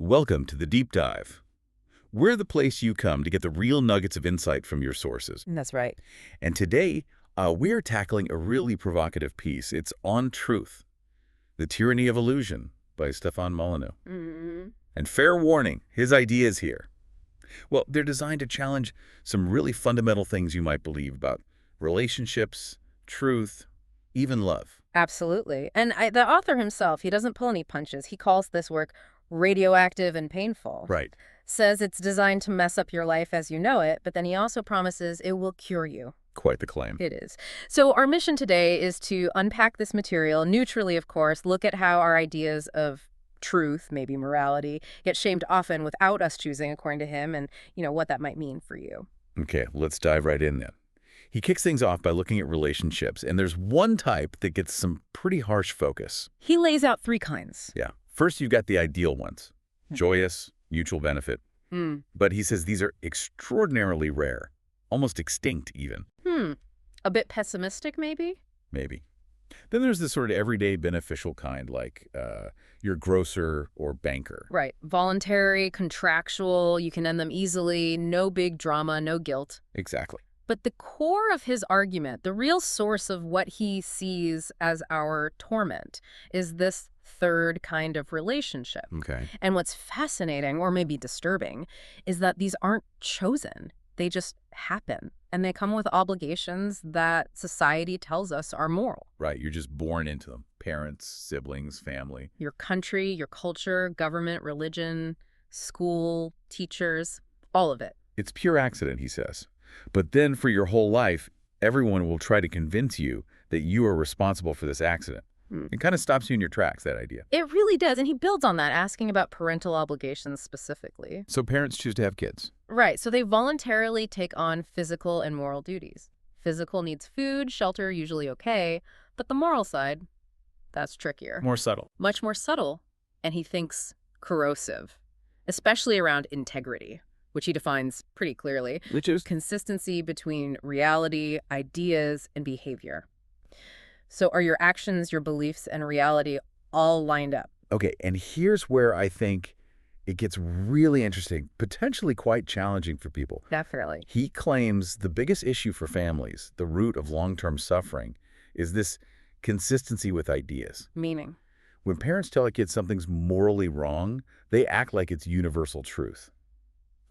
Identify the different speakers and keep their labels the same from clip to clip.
Speaker 1: Welcome to the Deep Dive. We're the place you come to get the real nuggets of insight from your sources.
Speaker 2: That's right.
Speaker 1: And today, we're tackling a really provocative piece. It's on truth. The Tyranny of Illusion by Stefan Molyneux. And fair warning, his ideas here. Well, they're designed to challenge some really fundamental things you might believe about relationships, truth, even love.
Speaker 2: Absolutely. And the author himself, he doesn't pull any punches. He calls this work radioactive and painful.
Speaker 1: Right.
Speaker 2: Says it's designed to mess up your life as you know it, but then he also promises it will cure you.
Speaker 1: Quite the claim.
Speaker 2: It is. So our mission today is to unpack this material, neutrally, of course, look at how our ideas of truth, maybe morality, get shamed often without us choosing, according to him, and, what that might mean for you.
Speaker 1: Okay, let's dive right in then. He kicks things off by looking at relationships, and there's one type that gets some pretty harsh focus.
Speaker 2: He lays out three kinds.
Speaker 1: Yeah. First, you've got the ideal ones. Joyous, mutual benefit. But he says these are extraordinarily rare, almost extinct even.
Speaker 2: A bit pessimistic, maybe?
Speaker 1: Maybe. Then there's the sort of everyday beneficial kind, like your grocer or banker.
Speaker 2: Right. Voluntary, contractual, you can end them easily, no big drama, no guilt.
Speaker 1: Exactly.
Speaker 2: But the core of his argument, the real source of what he sees as our torment, is this third kind of relationship.
Speaker 1: Okay.
Speaker 2: And what's fascinating, or maybe disturbing, is that these aren't chosen. They just happen. And they come with obligations that society tells us are moral.
Speaker 1: Right. You're just born into them. Parents, siblings, family.
Speaker 2: Your country, your culture, government, religion, school, teachers, all of it.
Speaker 1: It's pure accident, he says. But then for your whole life, everyone will try to convince you that you are responsible for this accident. It kind of stops you in your tracks, that idea.
Speaker 2: It really does. And he builds on that, asking about parental obligations specifically.
Speaker 1: So parents choose to have kids.
Speaker 2: Right. So they voluntarily take on physical and moral duties. Physical needs food, shelter, usually okay. But the moral side, that's trickier.
Speaker 1: More subtle.
Speaker 2: Much more subtle. And he thinks corrosive, especially around integrity, which he defines pretty clearly.
Speaker 1: Which is?
Speaker 2: Consistency between reality, ideas, and behavior. So are your actions, your beliefs, and reality all lined up?
Speaker 1: Okay, and here's where I think it gets really interesting, potentially quite challenging for people.
Speaker 2: Definitely.
Speaker 1: He claims the biggest issue for families, the root of long-term suffering, is this consistency with ideas.
Speaker 2: Meaning?
Speaker 1: When parents tell a kid something's morally wrong, they act like it's universal truth,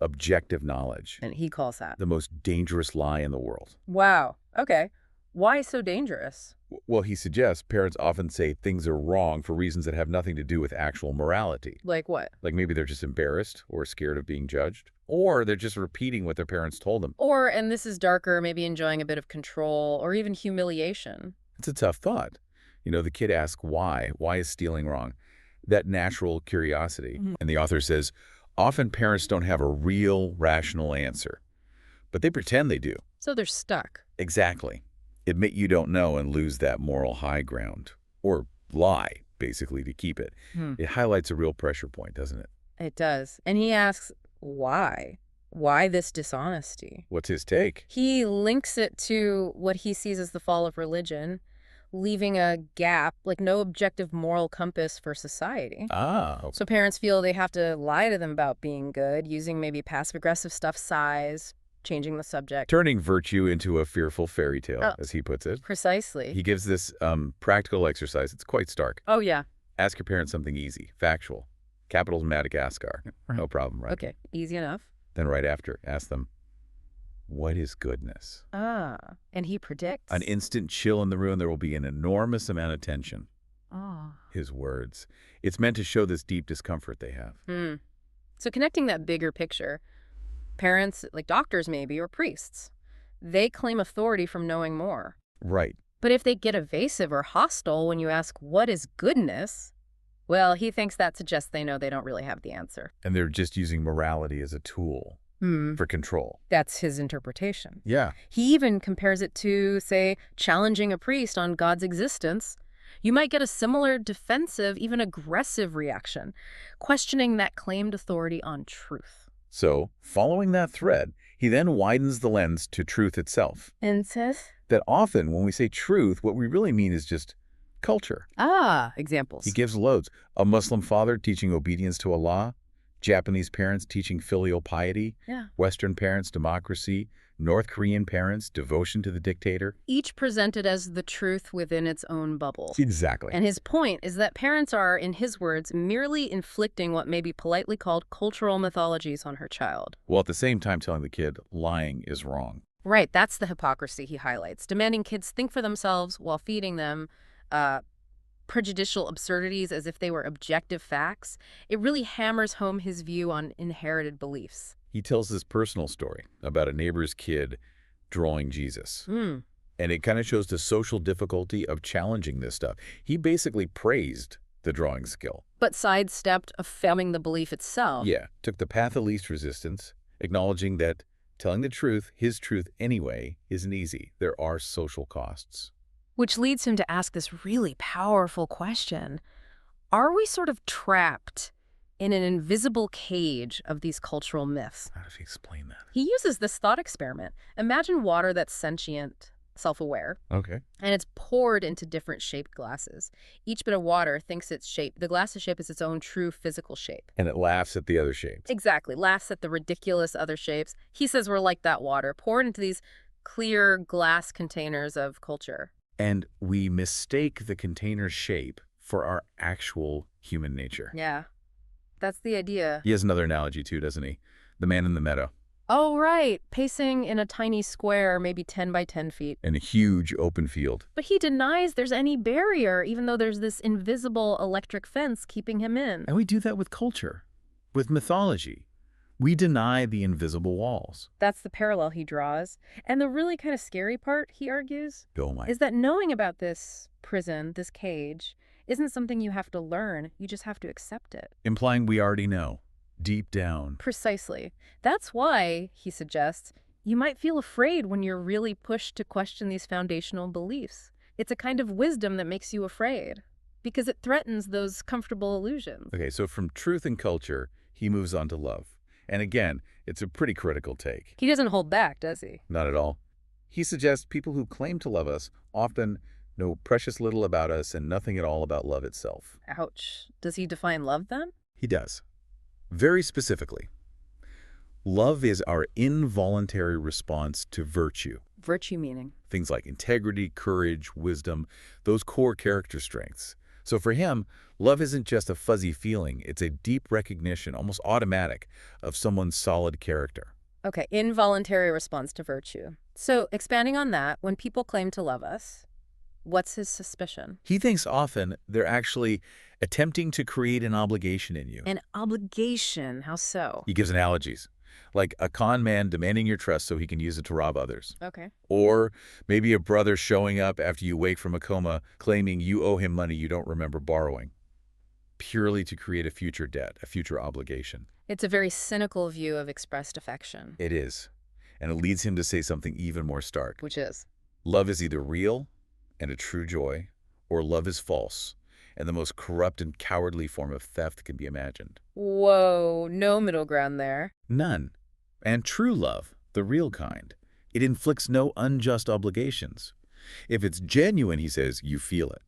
Speaker 1: objective knowledge.
Speaker 2: And he calls that
Speaker 1: the most dangerous lie in the world.
Speaker 2: Wow. Okay. Why so dangerous?
Speaker 1: Well, he suggests parents often say things are wrong for reasons that have nothing to do with actual morality.
Speaker 2: Like what?
Speaker 1: Like maybe they're just embarrassed or scared of being judged. Or they're just repeating what their parents told them.
Speaker 2: Or, and this is darker, maybe enjoying a bit of control or even humiliation.
Speaker 1: It's a tough thought. The kid asks why. Why is stealing wrong? That natural curiosity. And the author says, often parents don't have a real, rational answer. But they pretend they do.
Speaker 2: So they're stuck.
Speaker 1: Exactly. Admit you don't know and lose that moral high ground. Or lie, basically, to keep it. It highlights a real pressure point, doesn't it?
Speaker 2: It does. And he asks, why? Why this dishonesty?
Speaker 1: What's his take?
Speaker 2: He links it to what he sees as the fall of religion, leaving a gap, like no objective moral compass for society.
Speaker 1: Okay.
Speaker 2: So parents feel they have to lie to them about being good, using maybe passive-aggressive stuff, size, changing the subject.
Speaker 1: Turning virtue into a fearful fairy tale, as he puts it.
Speaker 2: Precisely.
Speaker 1: He gives this practical exercise. It's quite stark.
Speaker 2: Oh, yeah.
Speaker 1: Ask your parents something easy, factual. Capitals Madagascar. No problem, right?
Speaker 2: Okay, easy enough.
Speaker 1: Then right after, ask them, what is goodness?
Speaker 2: And he predicts.
Speaker 1: An instant chill in the room. There will be an enormous amount of tension. His words. It's meant to show this deep discomfort they have.
Speaker 2: So connecting that bigger picture, parents, like doctors maybe, or priests, they claim authority from knowing more.
Speaker 1: Right.
Speaker 2: But if they get evasive or hostile when you ask, what is goodness? Well, he thinks that suggests they know they don't really have the answer.
Speaker 1: And they're just using morality as a tool for control.
Speaker 2: That's his interpretation.
Speaker 1: Yeah.
Speaker 2: He even compares it to, say, challenging a priest on God's existence. You might get a similar defensive, even aggressive reaction, questioning that claimed authority on truth.
Speaker 1: So, following that thread, he then widens the lens to truth itself.
Speaker 2: And says?
Speaker 1: That often, when we say truth, what we really mean is just culture.
Speaker 2: Examples.
Speaker 1: He gives loads. A Muslim father teaching obedience to Allah, Japanese parents teaching filial piety,
Speaker 2: Yeah.
Speaker 1: Western parents democracy, North Korean parents devotion to the dictator.
Speaker 2: Each presented as the truth within its own bubble.
Speaker 1: Exactly.
Speaker 2: And his point is that parents are, in his words, merely inflicting what may be politely called cultural mythologies on her child.
Speaker 1: While at the same time telling the kid lying is wrong.
Speaker 2: Right, that's the hypocrisy he highlights, demanding kids think for themselves while feeding them prejudicial absurdities as if they were objective facts. It really hammers home his view on inherited beliefs.
Speaker 1: He tells this personal story about a neighbor's kid drawing Jesus.
Speaker 2: Hmm.
Speaker 1: And it kind of shows the social difficulty of challenging this stuff. He basically praised the drawing skill.
Speaker 2: But sidestepped affirming the belief itself.
Speaker 1: Yeah, took the path of least resistance, acknowledging that telling the truth, his truth anyway, isn't easy. There are social costs.
Speaker 2: Which leads him to ask this really powerful question. Are we sort of trapped in an invisible cage of these cultural myths?
Speaker 1: How does he explain that?
Speaker 2: He uses this thought experiment. Imagine water that's sentient, self-aware,
Speaker 1: Okay.
Speaker 2: and it's poured into different shaped glasses. Each bit of water thinks its shape, the glass's shape is its own true physical shape.
Speaker 1: And it laughs at the other shapes.
Speaker 2: Exactly, laughs at the ridiculous other shapes. He says we're like that water, poured into these clear glass containers of culture.
Speaker 1: And we mistake the container's shape for our actual human nature.
Speaker 2: Yeah, that's the idea.
Speaker 1: He has another analogy too, doesn't he? The man in the meadow.
Speaker 2: Oh, right, pacing in a tiny square, maybe 10 by 10 feet.
Speaker 1: In a huge open field.
Speaker 2: But he denies there's any barrier, even though there's this invisible electric fence keeping him in.
Speaker 1: And we do that with culture, with mythology. We deny the invisible walls.
Speaker 2: That's the parallel he draws. And the really kind of scary part, he argues,
Speaker 1: Oh my.
Speaker 2: is that knowing about this prison, this cage, isn't something you have to learn. You just have to accept it.
Speaker 1: Implying we already know, deep down.
Speaker 2: Precisely. That's why, he suggests, you might feel afraid when you're really pushed to question these foundational beliefs. It's a kind of wisdom that makes you afraid, because it threatens those comfortable illusions.
Speaker 1: Okay, so from truth and culture, he moves on to love. And again, it's a pretty critical take.
Speaker 2: He doesn't hold back, does he?
Speaker 1: Not at all. He suggests people who claim to love us often know precious little about us and nothing at all about love itself.
Speaker 2: Ouch. Does he define love then?
Speaker 1: He does. Very specifically. Love is our involuntary response to virtue.
Speaker 2: Virtue meaning?
Speaker 1: Things like integrity, courage, wisdom, those core character strengths. So for him, love isn't just a fuzzy feeling. It's a deep recognition, almost automatic, of someone's solid character.
Speaker 2: Okay, involuntary response to virtue. So expanding on that, when people claim to love us, what's his suspicion?
Speaker 1: He thinks often they're actually attempting to create an obligation in you.
Speaker 2: An obligation? How so?
Speaker 1: He gives analogies, like a con man demanding your trust so he can use it to rob others.
Speaker 2: Okay.
Speaker 1: Or maybe a brother showing up after you wake from a coma, claiming you owe him money you don't remember borrowing, purely to create a future debt, a future obligation.
Speaker 2: It's a very cynical view of expressed affection.
Speaker 1: It is. And it leads him to say something even more stark.
Speaker 2: Which is?
Speaker 1: Love is either real and a true joy, or love is false, and the most corrupt and cowardly form of theft can be imagined.
Speaker 2: Whoa, no middle ground there.
Speaker 1: None. And true love, the real kind, it inflicts no unjust obligations. If it's genuine, he says, you feel it,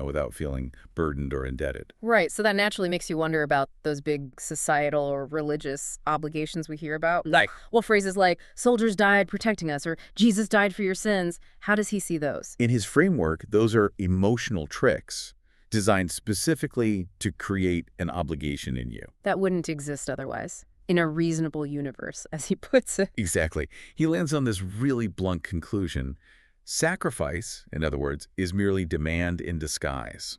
Speaker 1: without feeling burdened or indebted.
Speaker 2: Right, so that naturally makes you wonder about those big societal or religious obligations we hear about.
Speaker 1: Like,
Speaker 2: Well, phrases like, soldiers died protecting us, or Jesus died for your sins. How does he see those?
Speaker 1: in his framework, those are emotional tricks designed specifically to create an obligation in you.
Speaker 2: That wouldn't exist otherwise. In a reasonable universe, as he puts it.
Speaker 1: Exactly. He lands on this really blunt conclusion. Sacrifice, in other words, is merely demand in disguise.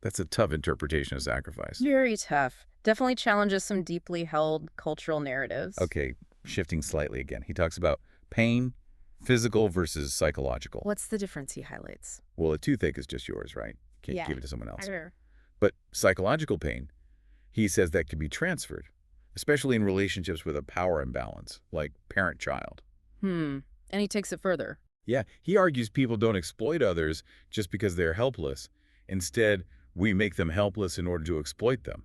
Speaker 1: That's a tough interpretation of sacrifice.
Speaker 2: Very tough. Definitely challenges some deeply held cultural narratives.
Speaker 1: Okay, shifting slightly again. He talks about pain, physical versus psychological.
Speaker 2: What's the difference he highlights?
Speaker 1: Well, a toothache is just yours, right? Can't
Speaker 2: Yeah.
Speaker 1: give it to someone else.
Speaker 2: Sure.
Speaker 1: But psychological pain, he says that can be transferred, especially in relationships with a power imbalance, like parent-child.
Speaker 2: And he takes it further.
Speaker 1: Yeah, he argues people don't exploit others just because they're helpless. Instead, we make them helpless in order to exploit them.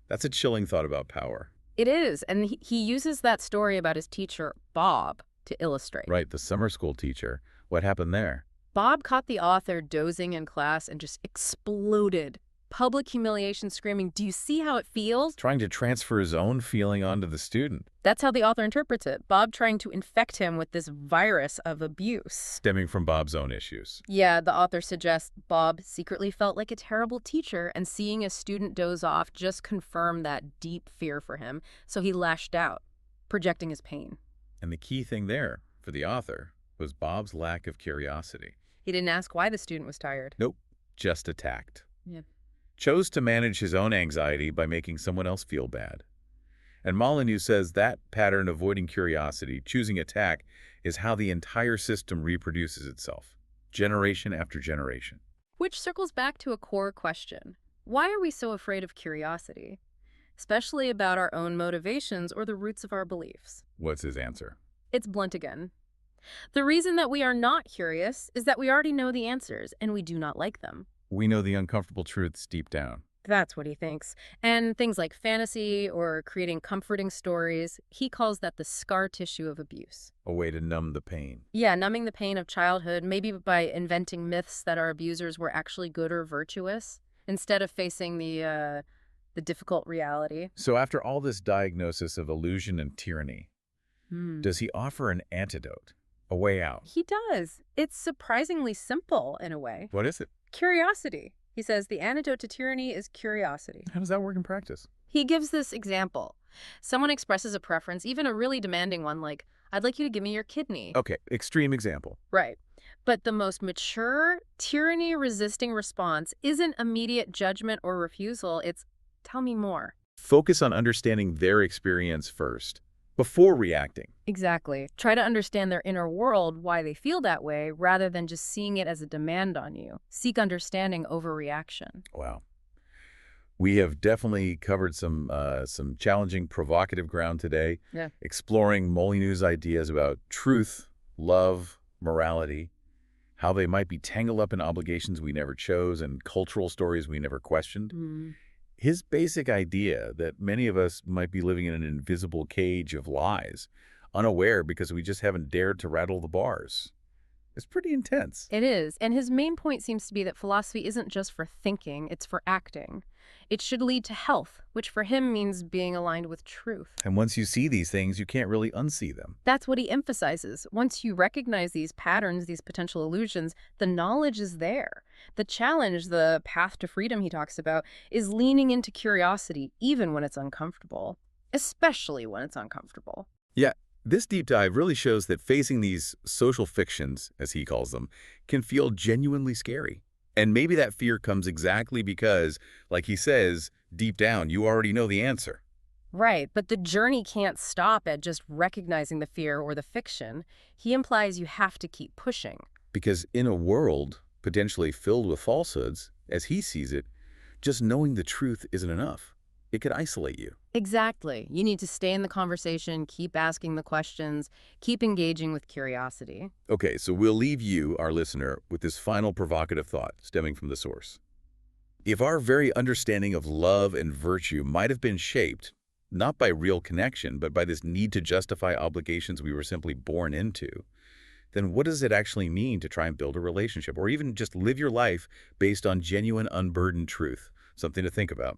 Speaker 1: That's a chilling thought about power.
Speaker 2: It is, and he uses that story about his teacher, Bob, to illustrate.
Speaker 1: Right, the summer school teacher. What happened there?
Speaker 2: Bob caught the author dozing in class and just exploded Public humiliation, screaming, "Do you see how it feels?"
Speaker 1: Trying to transfer his own feeling onto the student,
Speaker 2: That's how the author interprets it. Bob trying to infect him with this virus of abuse.
Speaker 1: stemming from Bob's own issues.
Speaker 2: Yeah, the author suggests Bob secretly felt like a terrible teacher, and seeing a student doze off just confirmed that deep fear for him, so he lashed out, projecting his pain.
Speaker 1: And the key thing there, for the author, was Bob's lack of curiosity.
Speaker 2: He didn't ask why the student was tired.
Speaker 1: Nope, just attacked.
Speaker 2: Yeah.
Speaker 1: Chose to manage his own anxiety by making someone else feel bad. And Molyneux says that pattern, avoiding curiosity, choosing attack, is how the entire system reproduces itself, generation after generation.
Speaker 2: Which circles back to a core question. Why are we so afraid of curiosity? Especially about our own motivations or the roots of our beliefs.
Speaker 1: What's his answer?
Speaker 2: It's blunt again. The reason that we are not curious is that we already know the answers, and we do not like them.
Speaker 1: We know the uncomfortable truths deep down.
Speaker 2: That's what he thinks. And things like fantasy or creating comforting stories, he calls that the scar tissue of abuse.
Speaker 1: A way to numb the pain.
Speaker 2: Yeah, numbing the pain of childhood, maybe by inventing myths that our abusers were actually good or virtuous, instead of facing the difficult reality.
Speaker 1: So after all this diagnosis of illusion and tyranny, does he offer an antidote, a way out?
Speaker 2: He does. It's surprisingly simple in a way.
Speaker 1: What is it?
Speaker 2: Curiosity. He says the antidote to tyranny is curiosity.
Speaker 1: How does that work in practice?
Speaker 2: He gives this example. Someone expresses a preference, even a really demanding one, like, "I'd like you to give me your kidney."
Speaker 1: Okay, extreme example.
Speaker 2: Right. But the most mature, tyranny-resisting response isn't immediate judgment or refusal. It's, "Tell me more."
Speaker 1: Focus on understanding their experience first, before reacting.
Speaker 2: Exactly. Try to understand their inner world, why they feel that way, rather than just seeing it as a demand on you. Seek understanding over reaction.
Speaker 1: Wow. We have definitely covered some challenging, provocative ground today,
Speaker 2: Yeah.
Speaker 1: exploring Molyneux' ideas about truth, love, morality, how they might be tangled up in obligations we never chose and cultural stories we never questioned. His basic idea that many of us might be living in an invisible cage of lies, unaware because we just haven't dared to rattle the bars, is pretty intense.
Speaker 2: It is. And his main point seems to be that philosophy isn't just for thinking, it's for acting. It should lead to health, which for him means being aligned with truth.
Speaker 1: And once you see these things, you can't really unsee them.
Speaker 2: That's what he emphasizes. Once you recognize these patterns, these potential illusions, the knowledge is there. The challenge, the path to freedom he talks about, is leaning into curiosity, even when it's uncomfortable. Especially when it's uncomfortable.
Speaker 1: Yeah, this deep dive really shows that facing these social fictions, as he calls them, can feel genuinely scary. And maybe that fear comes exactly because, like he says, deep down, you already know the answer.
Speaker 2: Right, but the journey can't stop at just recognizing the fear or the fiction. He implies you have to keep pushing.
Speaker 1: Because in a world potentially filled with falsehoods, as he sees it, just knowing the truth isn't enough. It could isolate you.
Speaker 2: Exactly. You need to stay in the conversation, keep asking the questions, keep engaging with curiosity.
Speaker 1: Okay, so we'll leave you, our listener, with this final provocative thought stemming from the source. If our very understanding of love and virtue might have been shaped, not by real connection, but by this need to justify obligations we were simply born into, then what does it actually mean to try and build a relationship, or even just live your life based on genuine, unburdened truth? Something to think about.